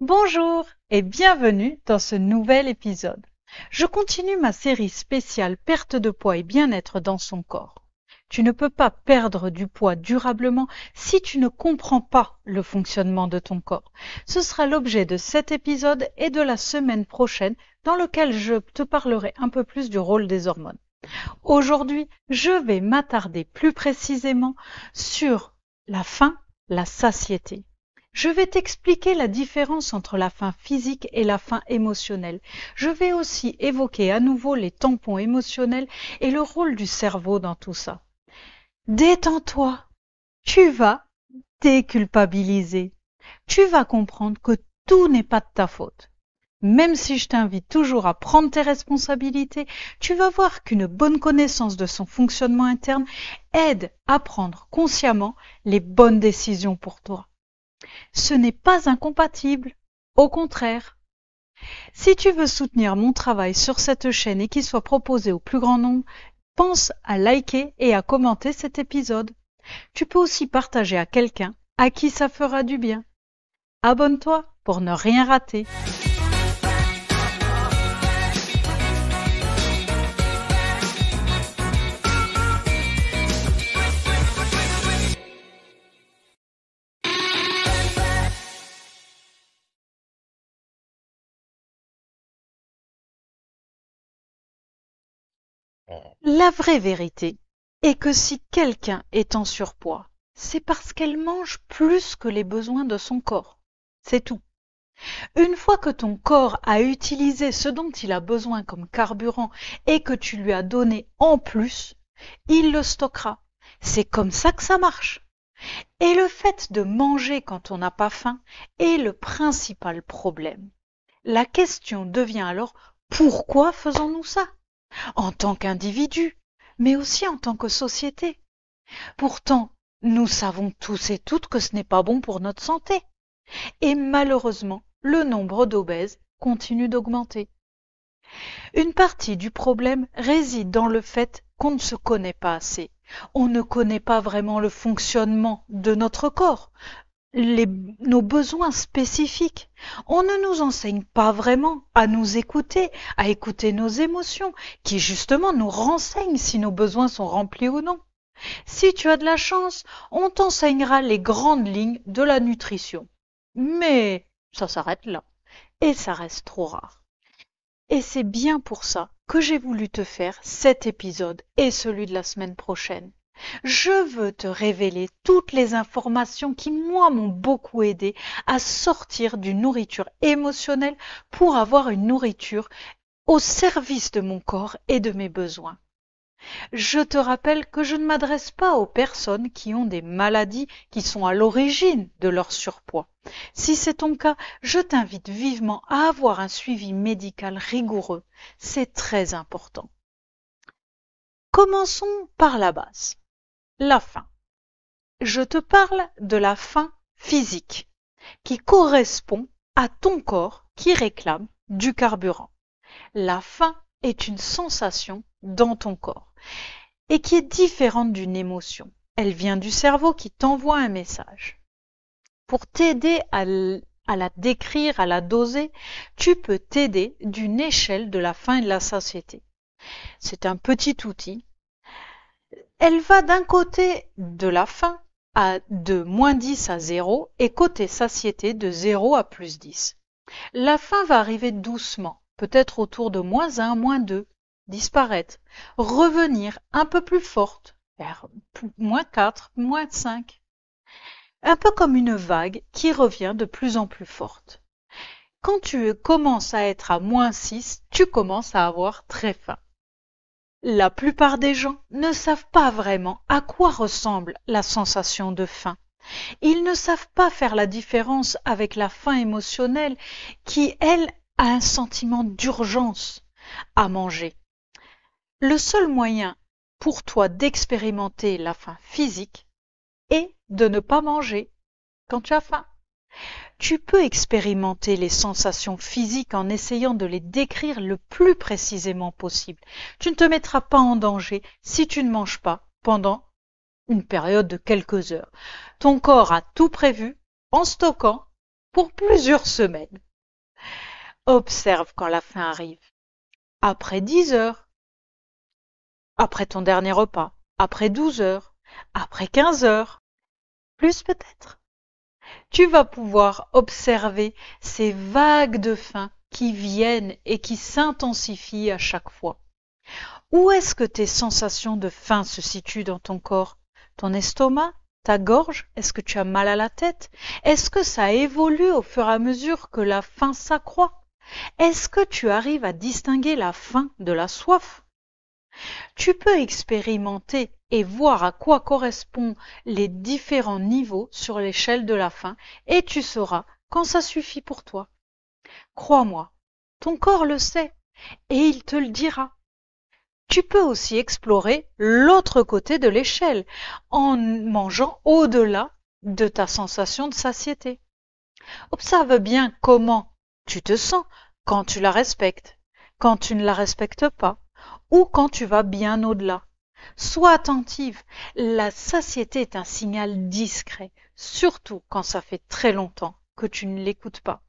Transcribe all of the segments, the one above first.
Bonjour et bienvenue dans ce nouvel épisode. Je continue ma série spéciale perte de poids et bien-être dans son corps. Tu ne peux pas perdre du poids durablement si tu ne comprends pas le fonctionnement de ton corps. Ce sera l'objet de cet épisode et de la semaine prochaine dans lequel je te parlerai un peu plus du rôle des hormones. Aujourd'hui, je vais m'attarder plus précisément sur la faim, la satiété. Je vais t'expliquer la différence entre la faim physique et la faim émotionnelle. Je vais aussi évoquer à nouveau les tampons émotionnels et le rôle du cerveau dans tout ça. Détends-toi, tu vas déculpabiliser. Tu vas comprendre que tout n'est pas de ta faute. Même si je t'invite toujours à prendre tes responsabilités, tu vas voir qu'une bonne connaissance de son fonctionnement interne aide à prendre consciemment les bonnes décisions pour toi. Ce n'est pas incompatible, au contraire. Si tu veux soutenir mon travail sur cette chaîne et qu'il soit proposé au plus grand nombre, pense à liker et à commenter cet épisode. Tu peux aussi partager à quelqu'un à qui ça fera du bien. Abonne-toi pour ne rien rater. La vraie vérité est que si quelqu'un est en surpoids, c'est parce qu'elle mange plus que les besoins de son corps. C'est tout. Une fois que ton corps a utilisé ce dont il a besoin comme carburant et que tu lui as donné en plus, il le stockera. C'est comme ça que ça marche. Et le fait de manger quand on n'a pas faim est le principal problème. La question devient alors, pourquoi faisons-nous ça? En tant qu'individu, mais aussi en tant que société. Pourtant, nous savons tous et toutes que ce n'est pas bon pour notre santé. Et malheureusement, le nombre d'obèses continue d'augmenter. Une partie du problème réside dans le fait qu'on ne se connaît pas assez. On ne connaît pas vraiment le fonctionnement de notre corps, nos besoins spécifiques. On ne nous enseigne pas vraiment à nous écouter, à écouter nos émotions, qui justement nous renseignent si nos besoins sont remplis ou non. Si tu as de la chance, on t'enseignera les grandes lignes de la nutrition. Mais ça s'arrête là, et ça reste trop rare. Et c'est bien pour ça que j'ai voulu te faire cet épisode et celui de la semaine prochaine. Je veux te révéler toutes les informations qui, moi, m'ont beaucoup aidé à sortir d'une nourriture émotionnelle pour avoir une nourriture au service de mon corps et de mes besoins. Je te rappelle que je ne m'adresse pas aux personnes qui ont des maladies qui sont à l'origine de leur surpoids. Si c'est ton cas, je t'invite vivement à avoir un suivi médical rigoureux. C'est très important. Commençons par la base. La faim. Je te parle de la faim physique, qui correspond à ton corps qui réclame du carburant. La faim est une sensation dans ton corps et qui est différente d'une émotion. Elle vient du cerveau qui t'envoie un message. Pour t'aider à la décrire, à la doser, tu peux t'aider d'une échelle de la faim et de la satiété. C'est un petit outil. Elle va d'un côté de la faim de -10 à 0 et côté satiété de 0 à +10. La faim va arriver doucement, peut-être autour de -1, -2, disparaître, revenir un peu plus forte, vers -4, -5. Un peu comme une vague qui revient de plus en plus forte. Quand tu commences à être à -6, tu commences à avoir très faim. La plupart des gens ne savent pas vraiment à quoi ressemble la sensation de faim. Ils ne savent pas faire la différence avec la faim émotionnelle qui, elle, a un sentiment d'urgence à manger. Le seul moyen pour toi d'expérimenter la faim physique est de ne pas manger quand tu as faim. Tu peux expérimenter les sensations physiques en essayant de les décrire le plus précisément possible. Tu ne te mettras pas en danger si tu ne manges pas pendant une période de quelques heures. Ton corps a tout prévu en stockant pour plusieurs semaines. Observe quand la faim arrive. Après 10 heures, après ton dernier repas, après 12 heures, après 15 heures, plus peut-être. Tu vas pouvoir observer ces vagues de faim qui viennent et qui s'intensifient à chaque fois. Où est-ce que tes sensations de faim se situent dans ton corps? Ton estomac? Ta gorge? Est-ce que tu as mal à la tête? Est-ce que ça évolue au fur et à mesure que la faim s'accroît? Est-ce que tu arrives à distinguer la faim de la soif? Tu peux expérimenter et voir à quoi correspondent les différents niveaux sur l'échelle de la faim et tu sauras quand ça suffit pour toi. Crois-moi, ton corps le sait et il te le dira. Tu peux aussi explorer l'autre côté de l'échelle en mangeant au-delà de ta sensation de satiété. Observe bien comment tu te sens quand tu la respectes, quand tu ne la respectes pas, ou quand tu vas bien au-delà. Sois attentive, la satiété est un signal discret, surtout quand ça fait très longtemps que tu ne l'écoutes pas.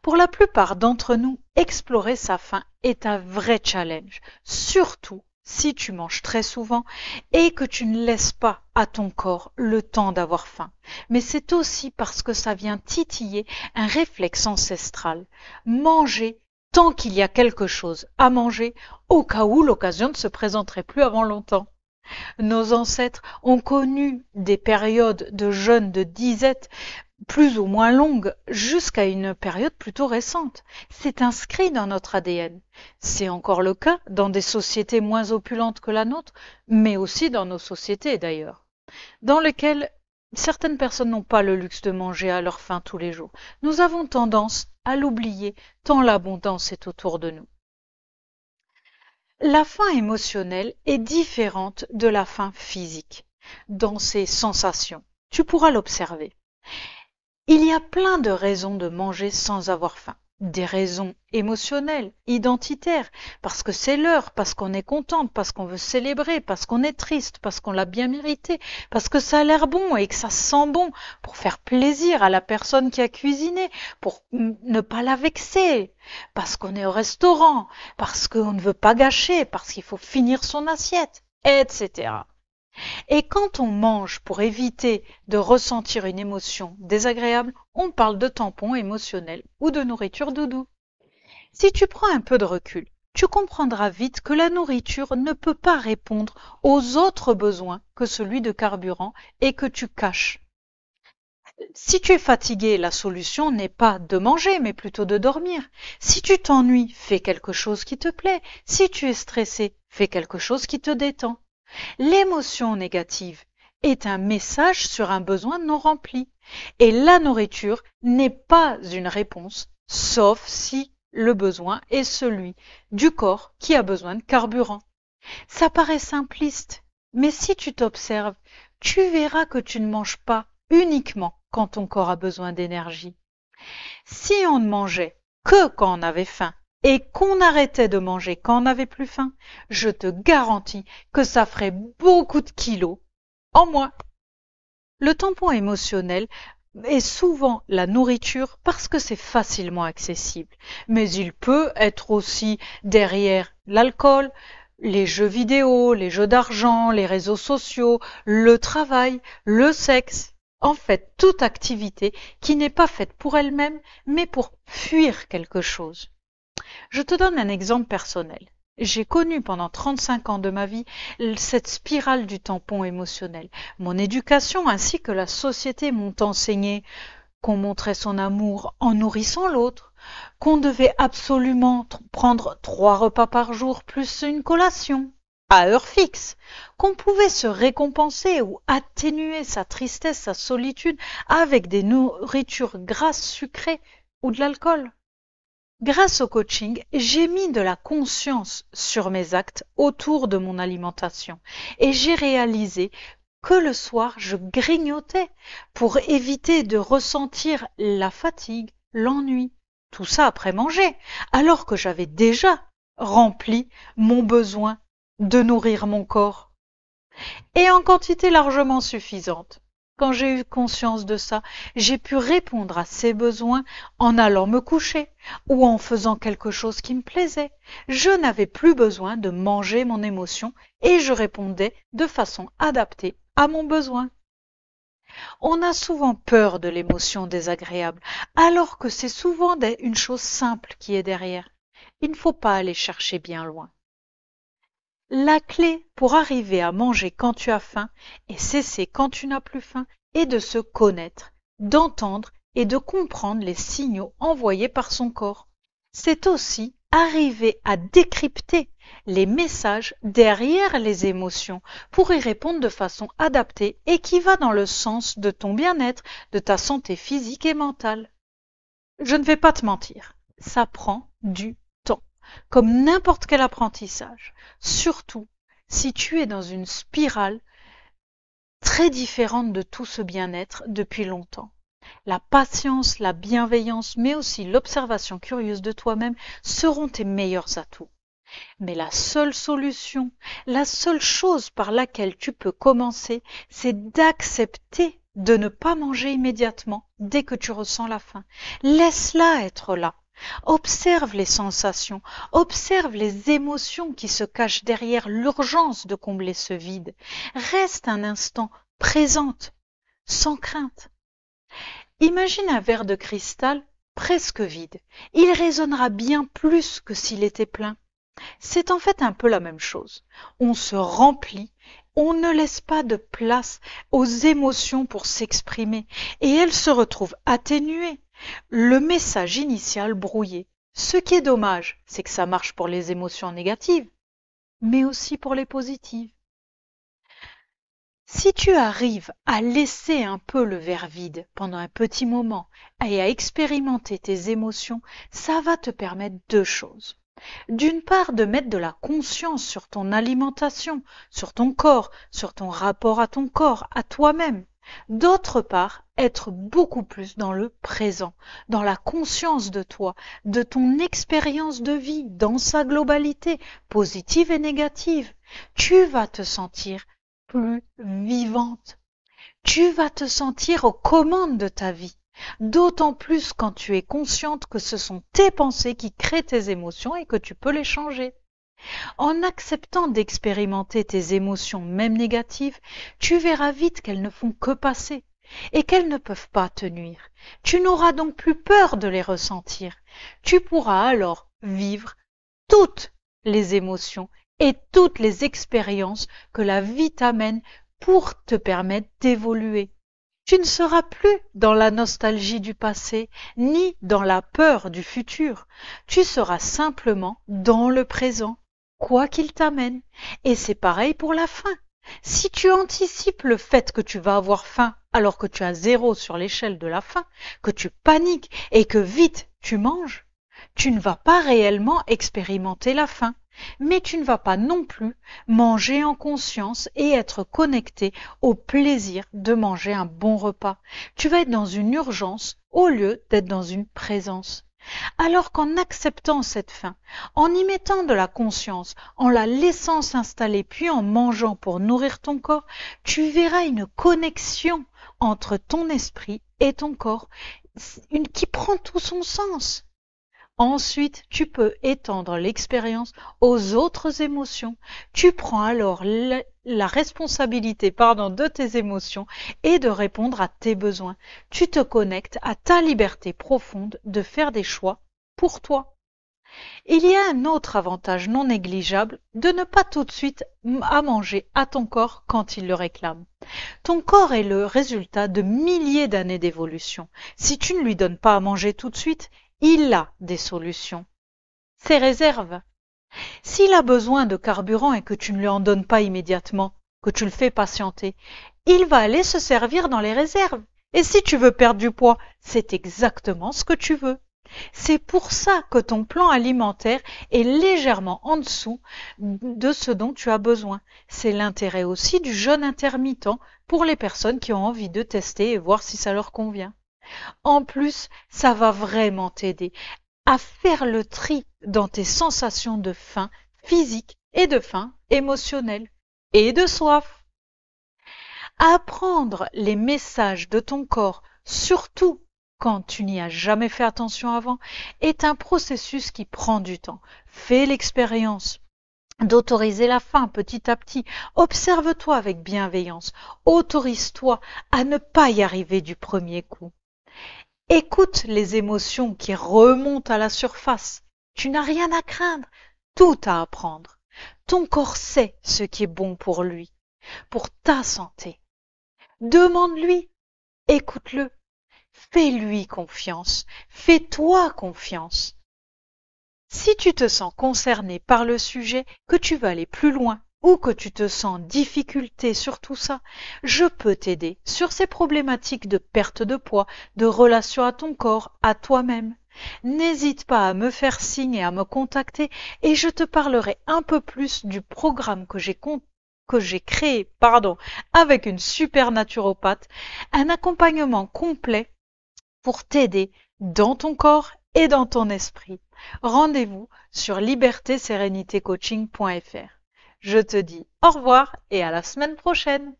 Pour la plupart d'entre nous, explorer sa faim est un vrai challenge, surtout si tu manges très souvent et que tu ne laisses pas à ton corps le temps d'avoir faim. Mais c'est aussi parce que ça vient titiller un réflexe ancestral. Manger tant qu'il y a quelque chose à manger, au cas où l'occasion ne se présenterait plus avant longtemps. Nos ancêtres ont connu des périodes de jeûne de disette plus ou moins longues jusqu'à une période plutôt récente. C'est inscrit dans notre ADN. C'est encore le cas dans des sociétés moins opulentes que la nôtre, mais aussi dans nos sociétés d'ailleurs, dans lesquelles certaines personnes n'ont pas le luxe de manger à leur faim tous les jours. Nous avons tendance à l'oublier tant l'abondance est autour de nous. La faim émotionnelle est différente de la faim physique dans ses sensations. Tu pourras l'observer. Il y a plein de raisons de manger sans avoir faim. Des raisons émotionnelles, identitaires, parce que c'est l'heure, parce qu'on est contente, parce qu'on veut célébrer, parce qu'on est triste, parce qu'on l'a bien mérité, parce que ça a l'air bon et que ça sent bon, pour faire plaisir à la personne qui a cuisiné, pour ne pas la vexer, parce qu'on est au restaurant, parce qu'on ne veut pas gâcher, parce qu'il faut finir son assiette, etc. Et quand on mange pour éviter de ressentir une émotion désagréable, on parle de tampon émotionnel ou de nourriture doudou. Si tu prends un peu de recul, tu comprendras vite que la nourriture ne peut pas répondre aux autres besoins que celui de carburant et que tu caches. Si tu es fatigué, la solution n'est pas de manger, mais plutôt de dormir. Si tu t'ennuies, fais quelque chose qui te plaît. Si tu es stressé, fais quelque chose qui te détend. L'émotion négative est un message sur un besoin non rempli. Et la nourriture n'est pas une réponse, sauf si le besoin est celui du corps qui a besoin de carburant. Ça paraît simpliste, mais si tu t'observes, tu verras que tu ne manges pas uniquement quand ton corps a besoin d'énergie. Si on ne mangeait que quand on avait faim, et qu'on arrêtait de manger quand on n'avait plus faim, je te garantis que ça ferait beaucoup de kilos en moins. Le tampon émotionnel est souvent la nourriture parce que c'est facilement accessible, mais il peut être aussi derrière l'alcool, les jeux vidéo, les jeux d'argent, les réseaux sociaux, le travail, le sexe. En fait, toute activité qui n'est pas faite pour elle-même, mais pour fuir quelque chose. Je te donne un exemple personnel. J'ai connu pendant 35 ans de ma vie cette spirale du tampon émotionnel. Mon éducation ainsi que la société m'ont enseigné qu'on montrait son amour en nourrissant l'autre, qu'on devait absolument prendre 3 repas par jour plus une collation, à heure fixe, qu'on pouvait se récompenser ou atténuer sa tristesse, sa solitude avec des nourritures grasses, sucrées ou de l'alcool. Grâce au coaching, j'ai mis de la conscience sur mes actes autour de mon alimentation et j'ai réalisé que le soir, je grignotais pour éviter de ressentir la fatigue, l'ennui, tout ça après manger, alors que j'avais déjà rempli mon besoin de nourrir mon corps et en quantité largement suffisante. Quand j'ai eu conscience de ça, j'ai pu répondre à ces besoins en allant me coucher ou en faisant quelque chose qui me plaisait. Je n'avais plus besoin de manger mon émotion et je répondais de façon adaptée à mon besoin. On a souvent peur de l'émotion désagréable, alors que c'est souvent une chose simple qui est derrière. Il ne faut pas aller chercher bien loin. La clé pour arriver à manger quand tu as faim et cesser quand tu n'as plus faim est de se connaître, d'entendre et de comprendre les signaux envoyés par son corps. C'est aussi arriver à décrypter les messages derrière les émotions pour y répondre de façon adaptée et qui va dans le sens de ton bien-être, de ta santé physique et mentale. Je ne vais pas te mentir, ça prend du temps, comme n'importe quel apprentissage, surtout si tu es dans une spirale très différente de tout ce bien-être depuis longtemps. La patience, la bienveillance, mais aussi l'observation curieuse de toi-même seront tes meilleurs atouts. Mais la seule solution, la seule chose par laquelle tu peux commencer, c'est d'accepter de ne pas manger immédiatement dès que tu ressens la faim. Laisse-la être là. Observe les sensations, observe les émotions qui se cachent derrière l'urgence de combler ce vide. Reste un instant présente, sans crainte. Imagine un verre de cristal presque vide. Il résonnera bien plus que s'il était plein. C'est en fait un peu la même chose. On se remplit, on ne laisse pas de place aux émotions pour s'exprimer et elles se retrouvent atténuées. Le message initial brouillé. Ce qui est dommage, c'est que ça marche pour les émotions négatives, mais aussi pour les positives. Si tu arrives à laisser un peu le verre vide pendant un petit moment et à expérimenter tes émotions, ça va te permettre deux choses. D'une part, de mettre de la conscience sur ton alimentation, sur ton corps, sur ton rapport à ton corps, à toi-même. D'autre part, être beaucoup plus dans le présent, dans la conscience de toi, de ton expérience de vie, dans sa globalité, positive et négative. Tu vas te sentir plus vivante. Tu vas te sentir aux commandes de ta vie. D'autant plus quand tu es consciente que ce sont tes pensées qui créent tes émotions et que tu peux les changer. En acceptant d'expérimenter tes émotions, même négatives, tu verras vite qu'elles ne font que passer et qu'elles ne peuvent pas te nuire. Tu n'auras donc plus peur de les ressentir. Tu pourras alors vivre toutes les émotions et toutes les expériences que la vie t'amène pour te permettre d'évoluer. Tu ne seras plus dans la nostalgie du passé, ni dans la peur du futur. Tu seras simplement dans le présent, quoi qu'il t'amène. Et c'est pareil pour la faim. Si tu anticipes le fait que tu vas avoir faim alors que tu as 0 sur l'échelle de la faim, que tu paniques et que vite tu manges, tu ne vas pas réellement expérimenter la faim. Mais tu ne vas pas non plus manger en conscience et être connecté au plaisir de manger un bon repas. Tu vas être dans une urgence au lieu d'être dans une présence. Alors qu'en acceptant cette faim, en y mettant de la conscience, en la laissant s'installer puis en mangeant pour nourrir ton corps, tu verras une connexion entre ton esprit et ton corps qui prend tout son sens. Ensuite, tu peux étendre l'expérience aux autres émotions. Tu prends alors la responsabilité de tes émotions et de répondre à tes besoins. Tu te connectes à ta liberté profonde de faire des choix pour toi. Il y a un autre avantage non négligeable de ne pas tout de suite à manger à ton corps quand il le réclame. Ton corps est le résultat de milliers d'années d'évolution. Si tu ne lui donnes pas à manger tout de suite, il a des solutions. Ses réserves. S'il a besoin de carburant et que tu ne lui en donnes pas immédiatement, que tu le fais patienter, il va aller se servir dans les réserves. Et si tu veux perdre du poids, c'est exactement ce que tu veux. C'est pour ça que ton plan alimentaire est légèrement en dessous de ce dont tu as besoin. C'est l'intérêt aussi du jeûne intermittent pour les personnes qui ont envie de tester et voir si ça leur convient. En plus, ça va vraiment t'aider à faire le tri dans tes sensations de faim physique et de faim émotionnelle et de soif. Apprendre les messages de ton corps, surtout quand tu n'y as jamais fait attention avant, est un processus qui prend du temps. Fais l'expérience d'autoriser la faim petit à petit. Observe-toi avec bienveillance. Autorise-toi à ne pas y arriver du premier coup. Écoute les émotions qui remontent à la surface. Tu n'as rien à craindre, tout à apprendre. Ton corps sait ce qui est bon pour lui, pour ta santé. Demande-lui, écoute-le, fais-lui confiance, fais-toi confiance. Si tu te sens concerné par le sujet, que tu veux aller plus loin ou que tu te sens en difficulté sur tout ça, je peux t'aider sur ces problématiques de perte de poids, de relation à ton corps, à toi-même. N'hésite pas à me faire signe et à me contacter et je te parlerai un peu plus du programme que j'ai créé avec une super naturopathe, un accompagnement complet pour t'aider dans ton corps et dans ton esprit. Rendez-vous sur liberté-sérénité-coaching.fr. Je te dis au revoir et à la semaine prochaine.